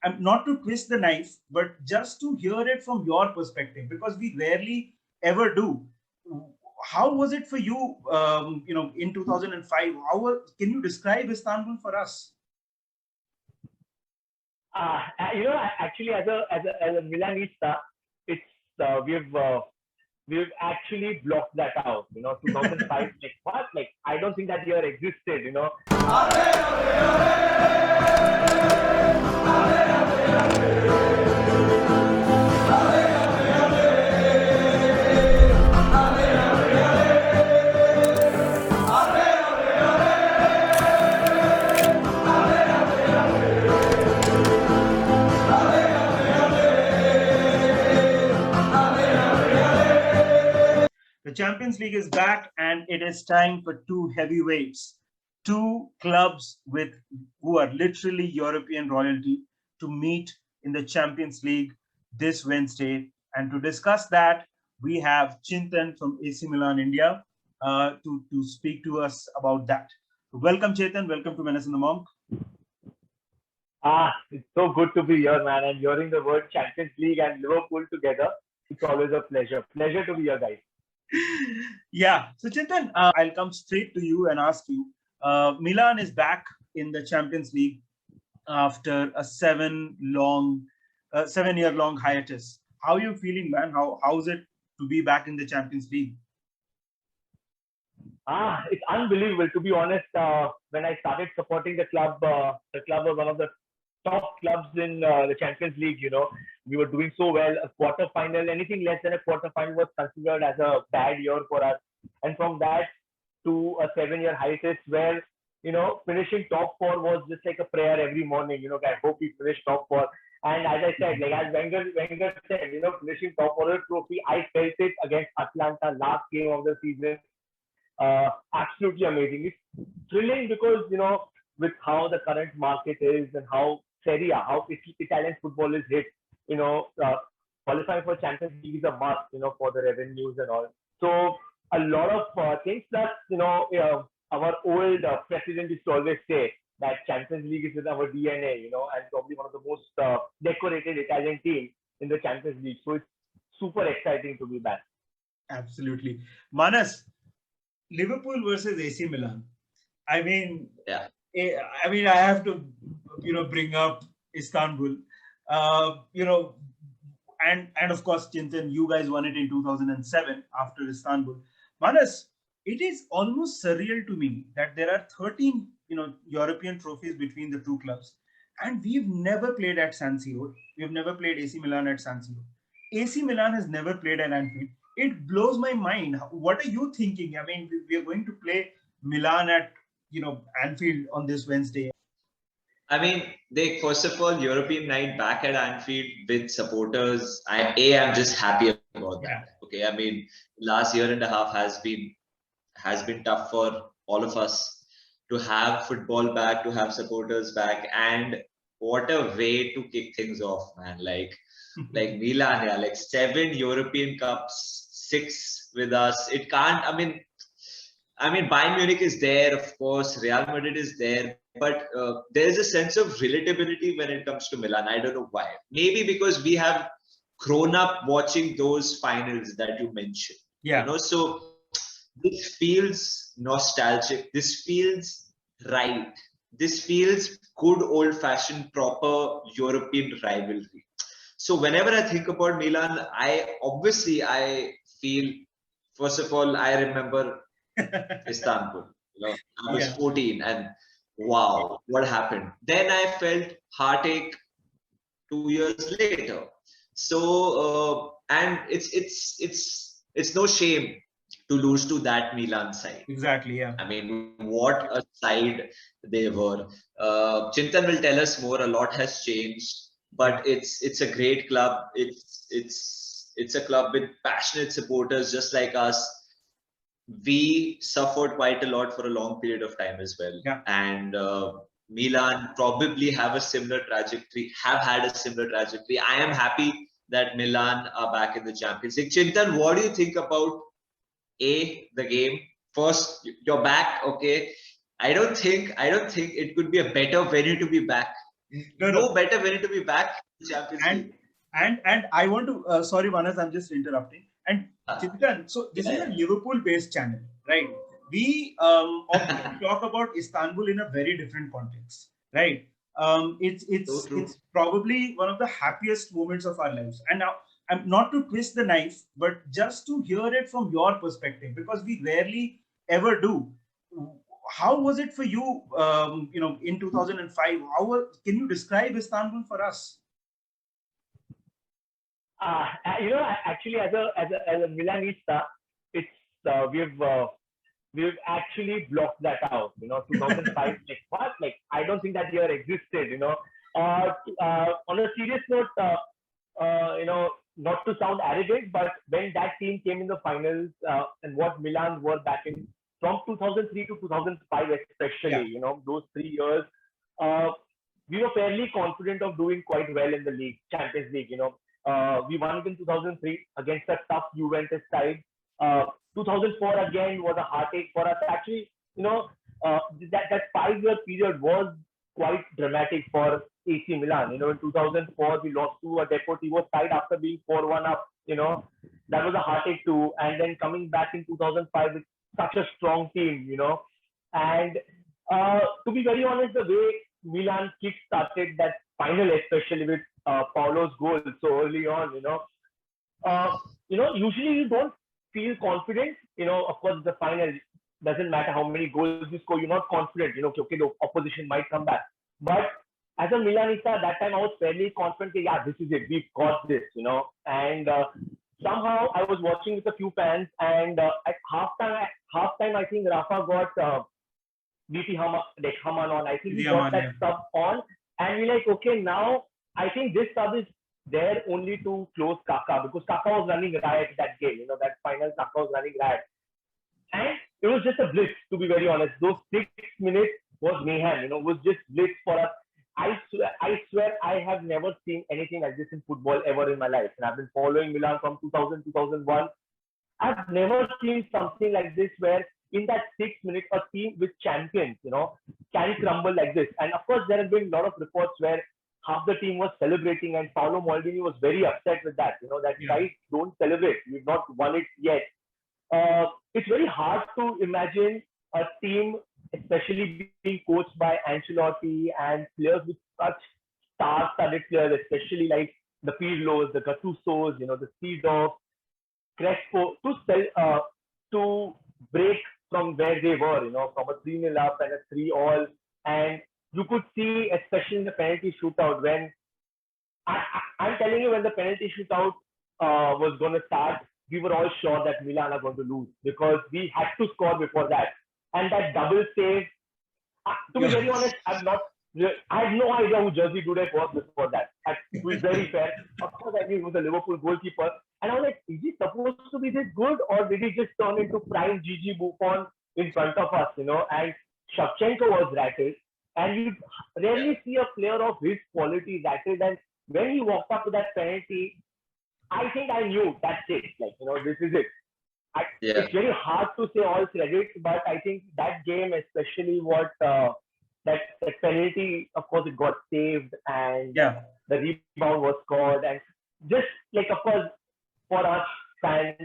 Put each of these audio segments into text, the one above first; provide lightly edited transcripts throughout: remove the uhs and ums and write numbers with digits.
and not to twist the knife, but just to hear it from your perspective, because we rarely ever do. How was it for you, in 2005? Can you describe Istanbul for us? Actually, as a Milanista, it's we've actually blocked that out. 2005, like what? Like I don't think that year existed. The Champions League is back, and it is time for two heavyweights, two clubs with who are literally European royalty to meet in the Champions League this Wednesday. And to discuss that, we have Chintan from AC Milan, India, to speak to us about that. Welcome, Chetan. Welcome to Menace and the Monk. It's so good to be here, man. And hearing the word Champions League and Liverpool together, it's always a pleasure. Pleasure to be here, guys. Yeah. So, Chintan, I'll come straight to you and ask you. Milan is back in the Champions League after a 7-year long hiatus. How are you feeling, man? How's it to be back in the Champions League? It's unbelievable. To be honest, when I started supporting the club was one of the top clubs in the Champions League. We were doing so well. A quarter final, anything less than a quarter final was considered as a bad year for us. And from that to a 7-year hiatus where, finishing top four was just like a prayer every morning. I hope we finish top four. And as I said, like as Wenger said, finishing top four of the trophy, I felt it against Atlanta last game of the season. Absolutely amazing. It's thrilling because, with how the current market is and how Serie A, how Italian football is hit, qualifying for Champions League is a must, for the revenues and all. So a lot of things that, our old president used to always say that Champions League is in our DNA, and probably one of the most decorated Italian teams in the Champions League. So it's super exciting to be back. Absolutely. Manas, Liverpool versus AC Milan. I mean, Yeah. I have to, bring up Istanbul. And of course, Chintan, you guys won it in 2007 after Istanbul. Manas, it is almost surreal to me that there are 13, European trophies between the two clubs, and we've never played at San Siro. We've never played AC Milan at San Siro. AC Milan has never played at Anfield. It blows my mind. What are you thinking? I mean, we are going to play Milan at Anfield on this Wednesday. I mean, they first of all European night back at Anfield with supporters. I'm just happy about that. Yeah. Okay, I mean, last year and a half has been tough for all of us to have football back, to have supporters back, and what a way to kick things off, man! Like Milan, yeah, like 7 European Cups, 6 with us. It can't. I mean, Bayern Munich is there, of course. Real Madrid is there, but there's a sense of relatability when it comes to Milan. I don't know why. Maybe because we have grown up watching those finals that you mentioned. Yeah. So this feels nostalgic. This feels right. This feels good old-fashioned, proper European rivalry. So whenever I think about Milan, I feel, first of all, I remember Istanbul. I was 14 and wow, what happened? Then I felt heartache 2 years later. So and it's no shame to lose to that Milan side. Exactly. Yeah. I mean, what a side they were. Chintan will tell us more. A lot has changed, but it's a great club. It's a club with passionate supporters just like us. We suffered quite a lot for a long period of time as well. Yeah. And Milan probably have a similar trajectory, have had a similar trajectory. I am happy that Milan are back in the Champions League. Chintan, what do you think about the game? First, you're back, okay. I don't think it could be a better venue to be back No better way to be back in the Champions and League. and I want to sorry Manas, I'm just interrupting. And Chintan, so this is a Liverpool-based channel, right? We often talk about Istanbul in a very different context, right? So true. It's probably one of the happiest moments of our lives. And now, I'm not to twist the knife, but just to hear it from your perspective, because we rarely ever do. How was it for you? In 2005, can you describe Istanbul for us? Actually, as a Milanista, it's we've actually blocked that out. 2005, like what? Like I don't think that year existed. On a serious note, not to sound arrogant, but when that team came in the finals and what Milan were back in from 2003 to 2005, especially, Yeah. those 3 years, uh, we were fairly confident of doing quite well in the league, Champions League. We won it in 2003 against a tough Juventus side. 2004 again was a heartache for us. Actually, that 5 year period was quite dramatic for AC Milan. In 2004 we lost to a Deportivo side after being 4-1 up. That was a heartache too. And then coming back in 2005 with such a strong team. And to be very honest, the way Milan kick-started that final, especially with Paulo's goal so early on, usually you don't feel confident. Of course, the final doesn't matter how many goals you score, you're not confident. Okay, the opposition might come back. But as a Milanista, that time I was fairly confident. Yeah, this is it. We've got this. And somehow I was watching with a few fans, and at halftime, I think Rafa got VP Haman on. I think he got that sub on, and we're like, okay, now I think this sub is there only to close Kaka, because Kaka was running riot that game. That final Kaka was running riot, and it was just a blitz. To be very honest, those 6 minutes was mayhem. Was just blitz for us. I swear, I have never seen anything like this in football ever in my life, and I've been following Milan from 2000 2001. I've never seen something like this where in that 6 minutes a team with champions, can crumble like this. And of course, there have been a lot of reports where half the team was celebrating and Paolo Maldini was very upset with that. That guys don't celebrate. We've not won it yet. It's very hard to imagine a team, especially being coached by Ancelotti and players with such star-studded players, especially like the Pirlos, the Gattusos, the Seedorf, Crespo, to break from where they were, from a 3-0 up and a 3-all. And you could see, especially in the penalty shootout, when I'm telling you, when the penalty shootout was going to start, we were all sure that Milan are going to lose because we had to score before that. And that double save, to be very honest, I had no idea who Jersey Dudek was before that. To be very fair. Of course, I knew he was a Liverpool goalkeeper. And I was like, is he supposed to be this good, or did he just turn into prime Gigi Buffon in front of us, And Shevchenko was rattled. And you rarely see a player of his quality rattled. And when he walked up to that penalty, I think I knew that's it. This is it. It's very hard to say all credit, but I think that game, especially what that penalty, of course, it got saved, and the rebound was scored, and just of course, for us fans,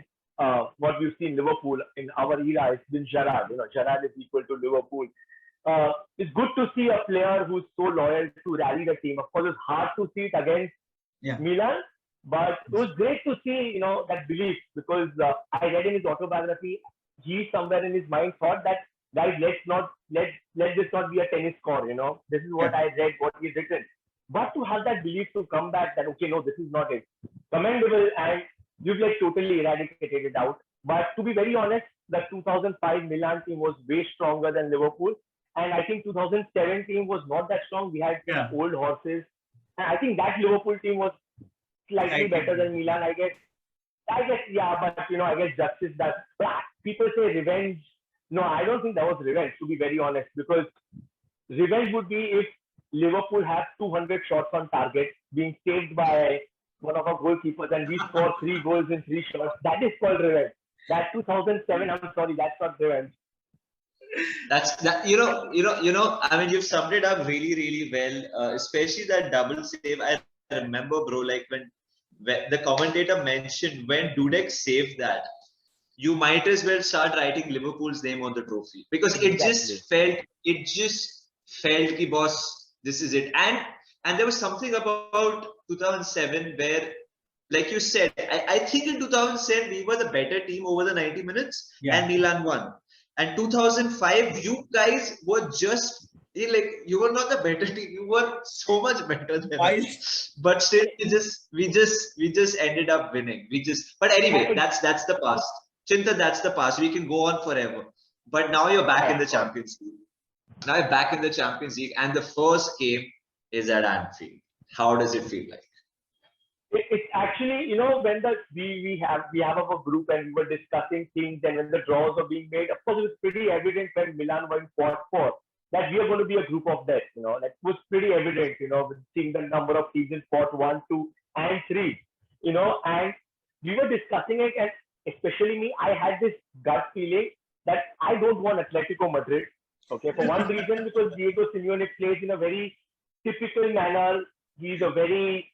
what we've seen Liverpool in our era, it's been Gerrard. Gerrard is equal to Liverpool. It's good to see a player who's so loyal to rally the team. Of course, it's hard to see it against Milan. But it was great to see, that belief, because I read in his autobiography, he somewhere in his mind thought that, guys, let this not be a tennis score, This is what I read, what he's written. But to have that belief to come back that, okay, no, this is not it. Commendable, and you've totally eradicated it out. But to be very honest, the 2005 Milan team was way stronger than Liverpool. And I think 2017 was not that strong. We had old horses. And I think that Liverpool team was slightly better than Milan, I guess, yeah, but I guess justice does. But people say revenge. No, I don't think that was revenge, to be very honest, because revenge would be if Liverpool has 200 shots on target being saved by one of our goalkeepers and we score 3 goals in 3 shots. That is called revenge. That 2007, I'm sorry, that's not revenge. That's that. I mean, you've summed it up really, really well. Especially that double save. I remember, bro. Like when the commentator mentioned when Dudek saved that, you might as well start writing Liverpool's name on the trophy because Exactly. it just felt ki boss, this is it. And there was something about 2007 where, like you said, I think in 2007 we were the better team over the 90 minutes and Yeah. Milan won. And 2005, you guys were just like you were not the better team. You were so much better than While us. But still, we just ended up winning. But anyway, And that's the past. Chinta, that's the past. We can go on forever. But now you're back in yeah, the Champions League. Now you're back in the Champions League, and the first game is at Anfield. How does it feel like? it's actually, when we have our group and we were discussing things, and when the draws were being made, of course, it was pretty evident when Milan won 4-4 that we are going to be a group of death. That was pretty evident. With seeing the number of teams in spot 1, 2, and 3. And we were discussing it, and especially me, I had this gut feeling that I don't want Atletico Madrid. Okay, for one reason, because Diego Simeone plays in a very typical manner. He's a very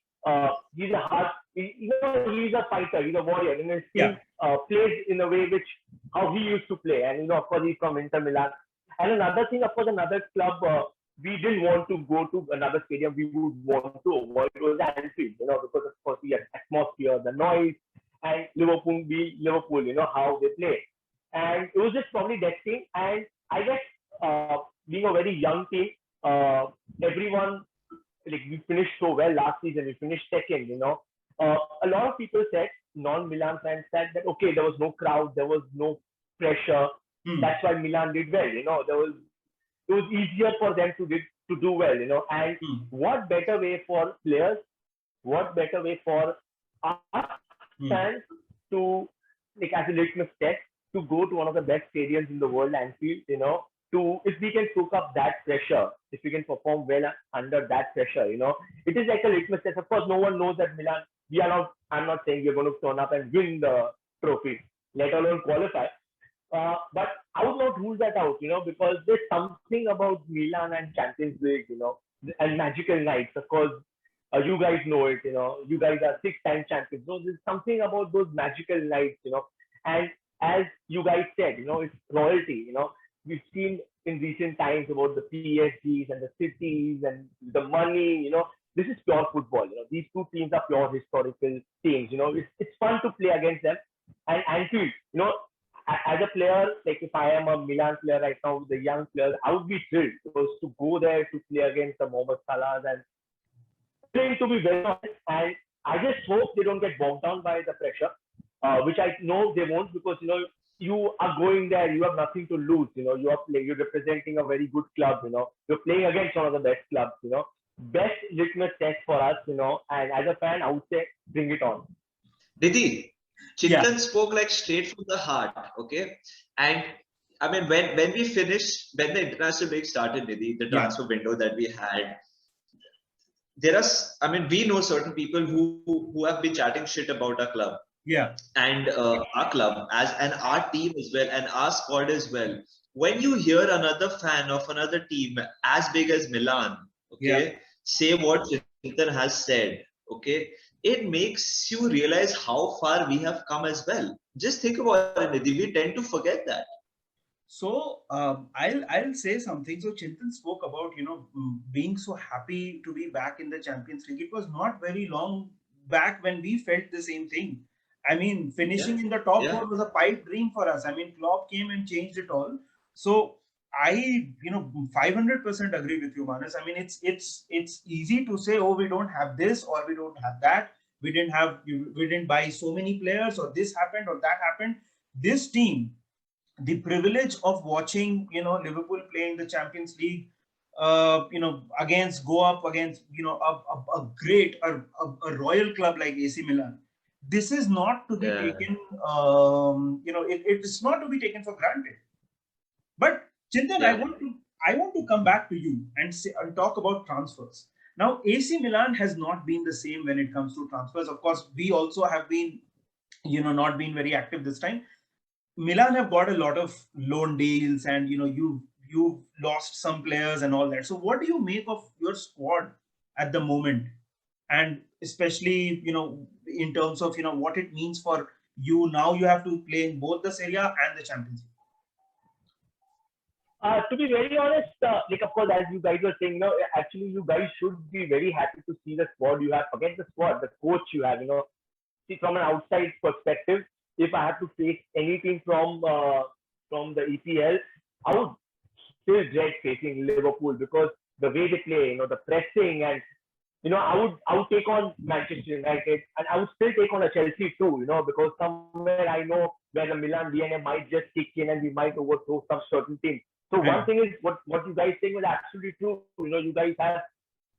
he's a hard, he's a fighter, he's a warrior, and his team yeah, plays in a way which how he used to play. And of course, he's from Inter Milan. And another thing, of course, another club we didn't want to go to another stadium we would want to avoid was Anfield, because of course the atmosphere, the noise, and Liverpool, how they play. And it was just probably that thing. And I guess being a very young team, everyone, like, we finished so well last season. We finished second. A lot of people said, non-Milan fans said that okay, there was no crowd, there was no pressure. hmm, That's why Milan did well. It was easier for them to do well. And hmm, what better way for players? What better way for us hmm. fans to, like, as a litmus test, to go to one of the best stadiums in the world, Anfield, to, if we can soak up that pressure, if we can perform well under that pressure, it is like a litmus test. Of course, no one knows that Milan, I'm not saying we're going to turn up and win the trophy, let alone qualify. But I would not rule that out, because there's something about Milan and Champions League, and magical nights. Of course, you guys know it, you guys are 6-time champions. So there's something about those magical nights, and as you guys said, it's royalty, we've seen in recent times about the PSGs and the cities and the money, this is pure football, these two teams are pure historical teams, it's fun to play against them. And Anfield, as a player, like if I am a Milan player right now, the young players, I would be thrilled because to go there to play against the Mohamed Salahs and playing, to be very honest. And I just hope they don't get bogged down by the pressure, which I know they won't, because you are going there, you have nothing to lose. You're representing a very good club. You're playing against one of the best clubs. Best litmus test for us. And as a fan, I would say bring it on. Nidhi, Yeah, Chintan spoke like straight from the heart, okay? And I mean, when we finished, when the international break started, Nidhi, the yeah, transfer window that we had, I mean, we know certain people who have been chatting shit about our club yeah, and our club as and our team as well and our squad as well. When you hear another fan of another team as big as Milan, yeah. okay, say what Chintan has said, okay, it makes you realize how far we have come as well. Just think about it, Nidhi. We tend to forget that. So I'll say something. So Chintan spoke about being so happy to be back in the Champions League. It was not very long back when we felt the same thing. I mean, Yeah, finishing in the top yeah, four was a pipe dream for us. I mean, Klopp came and changed it all. So I 500% agree with you, Manas. I mean, it's easy to say, oh, we don't have this or we don't have that. We didn't buy so many players, or this happened or that happened. This team, the privilege of watching Liverpool play in the Champions League, against go up against a great a royal club like AC Milan. This is not to be yeah. taken. It's not to be taken for granted. But Chintan, Yeah. I want to come back to you and say and talk about transfers. Now, AC Milan has not been the same when it comes to transfers. Of course, we also have been not been very active this time. Milan have got a lot of loan deals, and you've lost some players and all that. So what do you make of your squad at the moment, and especially in terms of what it means for you now? You have to play in both the Serie A and the Champions League. To be very honest, like of course, as you guys were saying, actually you guys should be very happy to see the squad you have. Forget the squad, the coach you have. See from an outside perspective, if I have to face anything from the EPL, I would still dread facing Liverpool because the way they play, the pressing, and I would take on Manchester United, and I would still take on a Chelsea too, because somewhere I know where the Milan DNA might just kick in and we might overthrow some certain team. So one Right. thing is what you guys saying was absolutely true. You guys have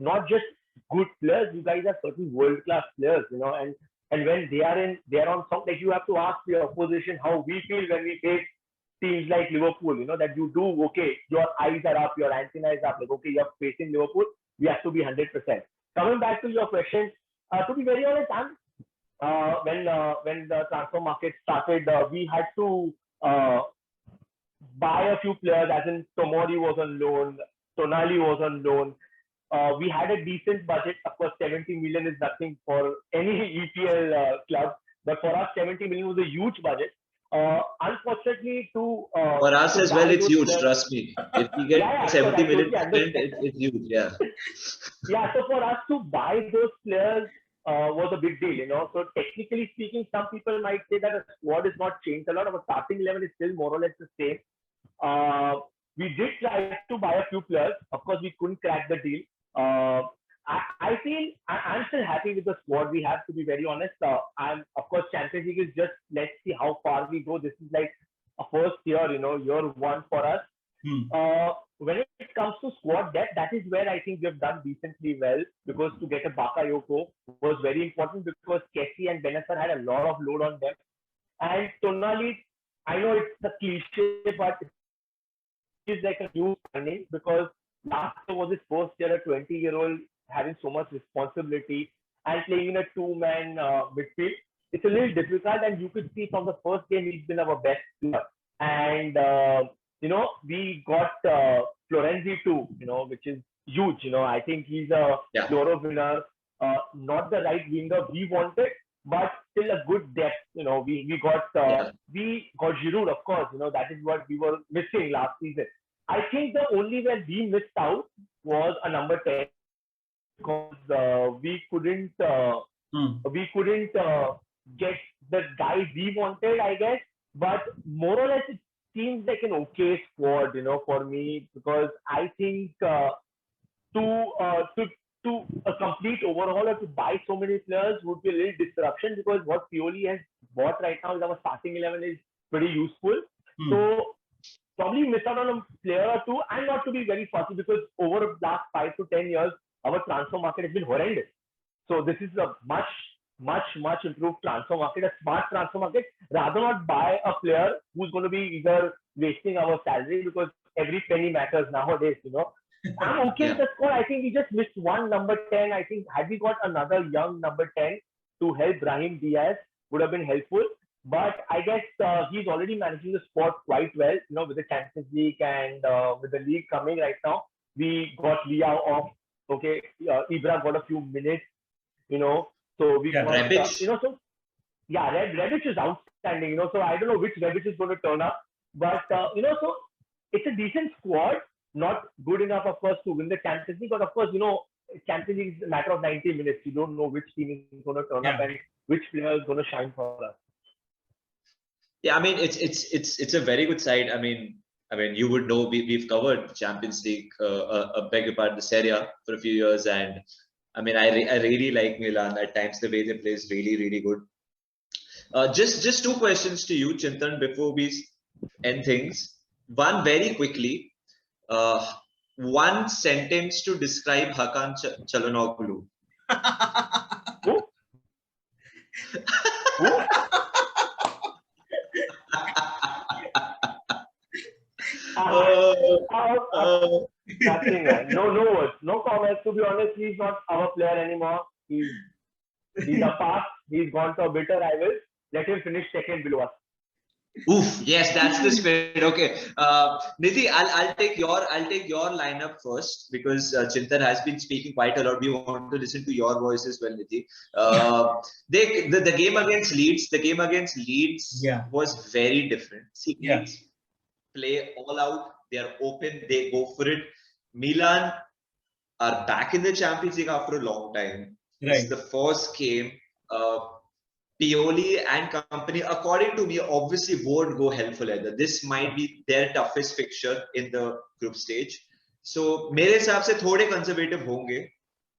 not just good players, you guys have certain world class players, and when they're on some, like, you have to ask the opposition how we feel when we face teams like Liverpool, that you do okay, your eyes are up, your antenna is up, like okay, you're facing Liverpool, we have to be 100%. Coming back to your question, to be very honest, when the transfer market started, we had to buy a few players, as in Tomori was on loan, Tonali was on loan. We had a decent budget. Of course, 70 million is nothing for any EPL club, but for us, 70 million was a huge budget. Unfortunately, For us to as well, buy it's those huge. players, Trust me. If we get yeah, of course, 70 I million totally spent, understand. it's huge. Yeah. Yeah, so for us to buy those players was a big deal, So technically speaking, some people might say that the squad is not changed a lot. Our starting 11 is still more or less the same. Uh, we did try to buy a few players. Of course, we couldn't crack the deal. I feel I'm still happy with the squad we have. To be very honest, I'm of course Champions League is just, let's see how far we go. This is like a first year, year one for us. Hmm. When it comes to squad depth, that is where I think we have done decently well, because to get a Bakayoko was very important, because Kessie and Menace had a lot of load on them. And Tonali, I know it's a cliche, but he's like a new signing, because last year was his first year, a 20-year-old having so much responsibility and playing in a two-man midfield. It's a little difficult, and you could see from the first game he's been our best player. And we got Florenzi too, which is huge. I think he's a Yeah. Euro winner, not the right winger we wanted, but still a good depth. Yeah. We got Giroud, of course. That is what we were missing last season. I think the only where we missed out was a number 10, because Hmm. we couldn't get the guys we wanted, I guess. But more or less, it seems like an okay squad, for me, because I think to uh, to to a complete overhaul or to buy so many players would be a little disruption, because what Pioli has bought right now is our starting 11 is pretty useful. Hmm. So probably miss out on a player or two, and not to be very fussy, because over the last 5 to 10 years, our transfer market has been horrendous. So this is a much improved transfer market, a smart transfer market. Rather not buy a player who's going to be either wasting our salary, because every penny matters nowadays. I'm okay with Yeah. the score. I think we just missed one number 10. I think had we got another young number 10 to help Brahim Diaz, would have been helpful. But I guess he's already managing the sport quite well, with the Champions League and with the league coming right now. We got Leao off. Okay, Ibra got a few minutes, so we Yeah. got, Rebic. so yeah, Rebic is outstanding, So I don't know which Rebic is going to turn up, but so it's a decent squad. Not good enough, of course, to win the Champions League, but of course, Champions League is a matter of 90 minutes. You don't know which team is going to turn up Yeah. and which player is going to shine for us. Yeah. I mean, it's a very good side. I mean, you would know we've covered Champions League, a bigger part of the Serie A for a few years, and I mean, I really like Milan. At times, the way they play is really really good. Just two questions to you, Chintan, before we end things. One very quickly. Uh, One sentence to describe Hakan Çalhanoğlu. Who? Who? Uh, Nothing, man. No words, no comments. To be honest, he's not our player anymore. He's a past. He's gone to a bitter rival. Let him finish second below us. Oof, yes, that's the spirit. Okay, Nidhi, I'll take your lineup first because Chintan has been speaking quite a lot. We want to listen to your voice as well, Nidhi. The game against Leeds, Yeah, was very different. See, yeah, Leeds play all out. They are open. They go for it. Milan are back in the Champions League after a long time. This is right. the first game. Uh, Pioli and company, according to me, obviously won't go hell for leather. This might be their toughest fixture in the group stage. So मेरे हिसाब से थोड़े conservative होंगे.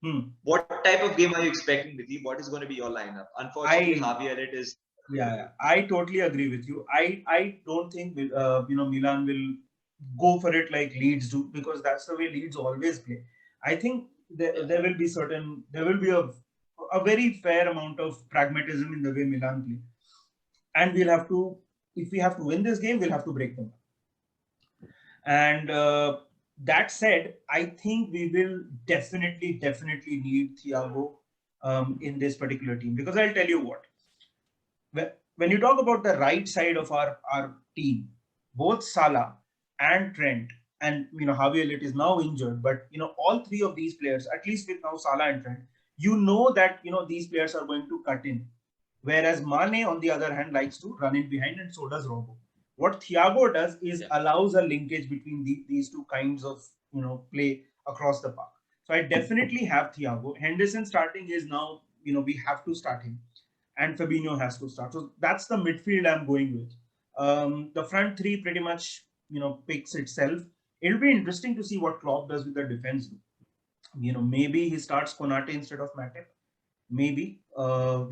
Hmm. What type of game are you expecting, Nidhi? What is going to be your lineup? Unfortunately, I Javi Elliott is. Yeah, yeah, I totally agree with you. I don't think Milan will go for it like Leeds do, because that's the way Leeds always play. I think Yeah. there will be a very fair amount of pragmatism in the way Milan play, and we'll have to, if we have to win this game, we'll have to break them. And that said, I think we will definitely need Thiago in this particular team, because I'll tell you what, when you talk about the right side of our team, both Salah and Trent, and Javi Elliott is now injured, but all three of these players, at least with now Salah and Trent, you know that these players are going to cut in. Whereas Mane, on the other hand, likes to run in behind, and so does Robo. What Thiago does is Yeah. allows a linkage between these two kinds of play across the park. So I definitely have Thiago. Henderson starting is now, we have to start him, and Fabinho has to start. So that's the midfield I'm going with. The front three pretty much, picks itself. It'll be interesting to see what Klopp does with the defense. Maybe he starts Konate instead of Matip. Maybe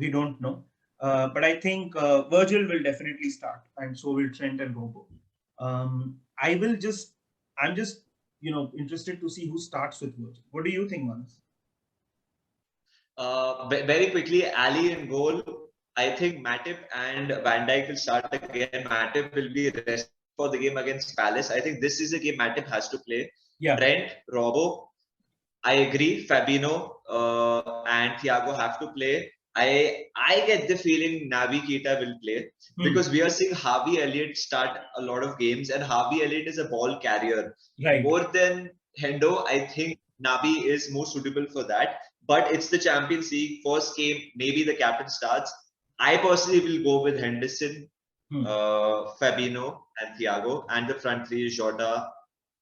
we don't know. But I think Virgil will definitely start, and so will Trent and Robo. I will just, I'm just, interested to see who starts with Virgil. What do you think, Manas? Very quickly, Ali in goal. I think Matip and Van Dijk will start again. Matip will be rested for the game against Palace. I think this is a game Matip has to play. Yeah. Trent, Robo, I agree. Fabinho and Thiago have to play. I get the feeling Naby Keita will play because we are seeing Harvey Elliott start a lot of games, and Harvey Elliott is a ball carrier. Right. More than Hendo, I think Naby is more suitable for that. But it's the Champions League first game. Maybe the captain starts. I personally will go with Henderson, Fabinho, and Thiago, and the front three is Jota,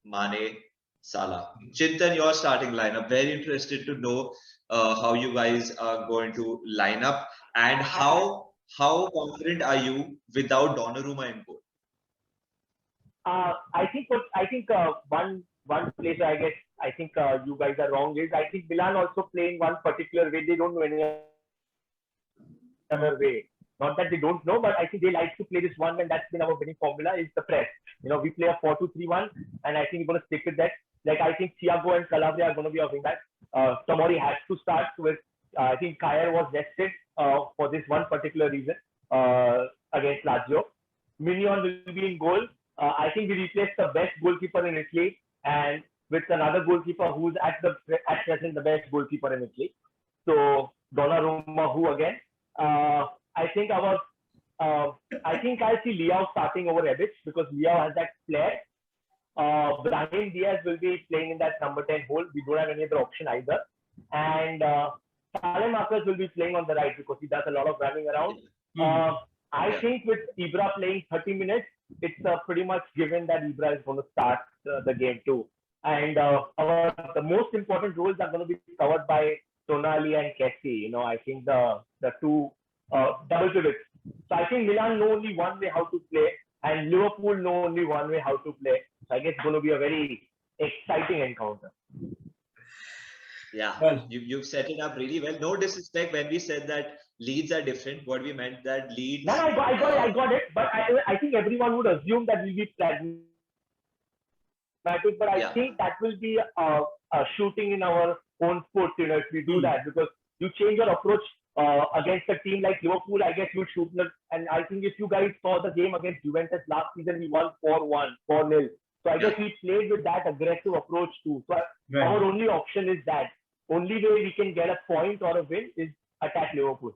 Mane, Salah. Chintan, your starting lineup. Very interested to know how you guys are going to line up and how confident are you without Donnarumma in goal? I think one place I guess I think you guys are wrong is I think Milan also play in one particular way. They don't know any other way. Not that they don't know, but I think they like to play this one, and that's been our winning formula is the press. We play a 4-2-3-1, and I think we're going to stick with that. Like I think Thiago and Calabria are going to be our wingback. Tomori has to start with. I think Kyer was rested for this one particular reason against Lazio. Mignon will be in goal. I think we replaced the best goalkeeper in Italy and with another goalkeeper who's at present the best goalkeeper in Italy. So Donnarumma, who again? I think I think I'll see Leao starting over Rebic because Leao has that flair. Brahim Diaz will be playing in that number 10 hole. We don't have any other option either. And Saleh Marcus will be playing on the right because he does a lot of running around. I think with Ibra playing 30 minutes, it's pretty much given that Ibra is going to start the game too. And the most important roles are going to be covered by Tonali and Kessie. I think the two double pivots. So I think Milan know only one way how to play, and Liverpool know only one way how to play. So I guess it's going to be a very exciting encounter. Yeah, well, you've set it up really well. No disrespect when we said that Leeds are different. What we meant that Leeds. No, I got it. But I think everyone would assume that we'll be pragmatic. But I think that will be shooting in our own foot, if we do that, because you change your approach against a team like Liverpool. I guess you shoot. And I think if you guys saw the game against Juventus last season, we won 4-1, 4-0. So I guess we played with that aggressive approach too. So our only option is that. Only way we can get a point or a win is attack Liverpool.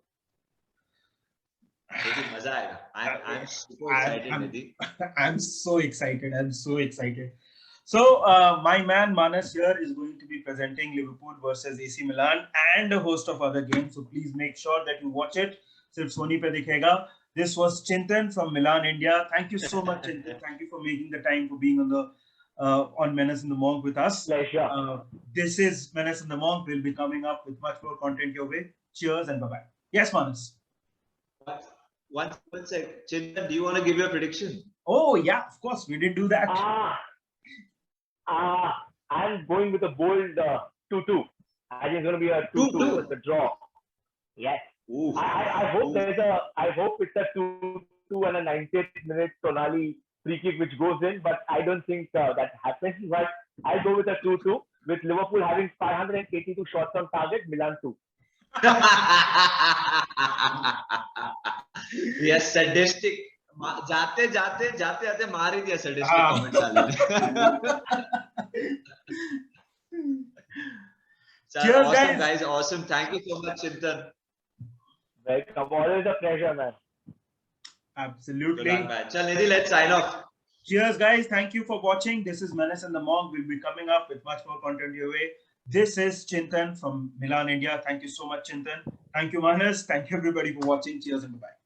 Nidhi, maza aayega. I'm super excited, I'm, Nidhi. I'm so excited. I'm so excited. So, my man Manas here is going to be presenting Liverpool versus AC Milan and a host of other games. So, please make sure that you watch it. Sirf Sony pe dikhega. This was Chintan from Milan, India. Thank you so much, Chintan. Thank you for making the time for being on the on Menace and the Monk with us. Pleasure. This is Menace and the Monk. We'll be coming up with much more content your way. Cheers and bye bye. Yes, Manas. One sec. Chintan, do you want to give your prediction? Oh yeah, of course we did do that. I'm going with a bold 2-2. I think it's going to be a 2-2. It's a draw. Yes. I hope it's a 2-2 and a 90th minute Tonali free kick which goes in, but I don't think that happens. But I'll go with a 2-2 with Liverpool having 582 shots on target, Milan 2. Yes, sadistic. जाते जाते मार ही दिया sadistic comment साले ने. Cheers, awesome guys, awesome. Thank you so much, Chintan. Welcome. Always a pleasure, man. Absolutely. Chal Nidhi, let's sign off. Cheers, guys. Thank you for watching. This is Menace and the Monk. We'll be coming up with much more content your way. This is Chintan from Milan, India. Thank you so much, Chintan. Thank you, Manas. Thank you, everybody, for watching. Cheers and bye-bye.